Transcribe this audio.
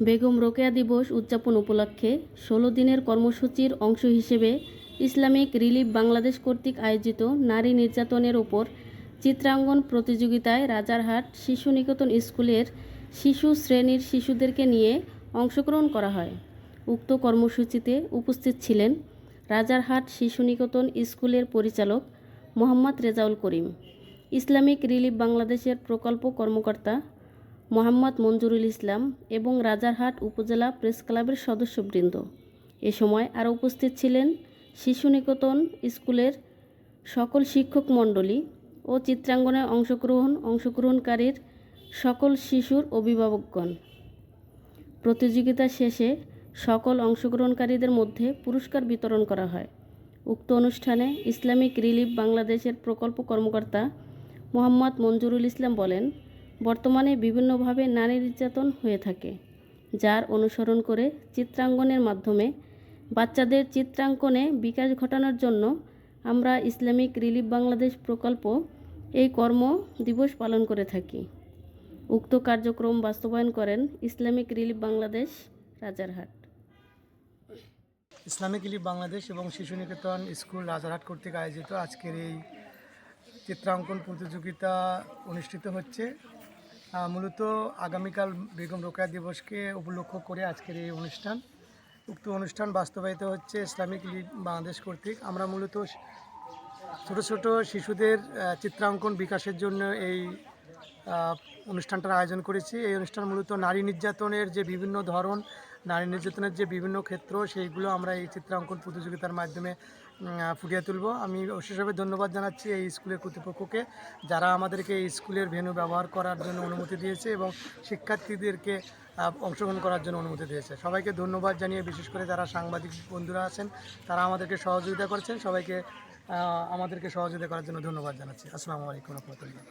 বেগম রোকেয়া দিবস উদযাপন উপলক্ষে ১৬ দিনের কর্মসূচির অংশ হিসেবে ইসলামিক রিলিফ বাংলাদেশ কর্তৃক আয়োজিত নারী নির্যাতনের ওপর চিত্রাঙ্কন প্রতিযোগিতায় রাজারহাট শিশু নিকেতন স্কুলের শিশু শ্রেণীর শিশুদেরকে নিয়ে অংশগ্রহণ করা হয়। উক্ত কর্মসূচিতে উপস্থিত ছিলেন রাজারহাট শিশু নিকেতন স্কুলের পরিচালক মোহাম্মদ রেজাউল করিম, ইসলামিক রিলিফ বাংলাদেশের প্রকল্প কর্মকর্তা মোহাম্মদ মঞ্জুরুল ইসলাম এবং রাজারহাট উপজেলা প্রেস ক্লাবের সদস্যবৃন্দ। এ সময় আরও উপস্থিত ছিলেন শিশু নিকেতন স্কুলের সকল শিক্ষক মণ্ডলী ও চিত্রাঙ্কনে অংশগ্রহণকারীর সকল শিশুর অভিভাবকগণ। প্রতিযোগিতা শেষে সকল অংশগ্রহণকারীদের মধ্যে পুরস্কার বিতরণ করা হয়। উক্ত অনুষ্ঠানে ইসলামিক রিলিফ বাংলাদেশের প্রকল্প কর্মকর্তা মোহাম্মদ মঞ্জুরুল ইসলাম বলেন, বর্তমানে বিভিন্নভাবে নারী নির্যাতন হয়ে থাকে, যার অনুসরণ করে চিত্রাঙ্কনের মাধ্যমে বাচ্চাদের চিত্রাঙ্কনে বিকাশ ঘটানোর জন্য আমরা ইসলামিক রিলিফ বাংলাদেশ প্রকল্প এই কর্ম দিবস পালন করে থাকি। উক্ত কার্যক্রম বাস্তবায়ন করেন Islamic relief Bangladesh Rajarhat. Islamic relief Bangladesh এবং শিশু নিকেতন স্কুল রাজারহাট কর্তৃক আয়োজিত আজকের এই চিত্রাঙ্কন প্রতিযোগিতা অনুষ্ঠিত হচ্ছে। মূলত আগামীকাল বেগম রোকেয়া দিবসকে উপলক্ষ করে আজকের এই অনুষ্ঠান। উক্ত অনুষ্ঠান বাস্তবায়িত হচ্ছে ইসলামিক রিলিফ বাংলাদেশ কর্তৃক। আমরা মূলত ছোট ছোট শিশুদের চিত্রাঙ্কন বিকাশের জন্য এই অনুষ্ঠানটার আয়োজন করেছি। এই অনুষ্ঠান মূলত নারী নির্যাতনের যে বিভিন্ন ধরন, নারী নির্যাতনের যে বিভিন্ন ক্ষেত্র, সেইগুলো আমরা এই চিত্রাঙ্কন প্রতিযোগিতার মাধ্যমে ফুটিয়ে তুলব। আমি বিশেষভাবে ধন্যবাদ জানাচ্ছি এই স্কুলের কর্তৃপক্ষকে, যারা আমাদেরকে এই স্কুলের ভেন্যু ব্যবহার করার জন্য অনুমতি দিয়েছে এবং শিক্ষার্থীদেরকে অংশগ্রহণ করার জন্য অনুমতি দিয়েছে। সবাইকে ধন্যবাদ জানিয়ে, বিশেষ করে যারা সাংবাদিক বন্ধুরা আছেন, তারা আমাদেরকে সহযোগিতা করেছেন, সবাইকে আমাদেরকে সহযোগিতা করার জন্য ধন্যবাদ জানাচ্ছি। আসসালামু আলাইকুম রহমতুল্লাহ।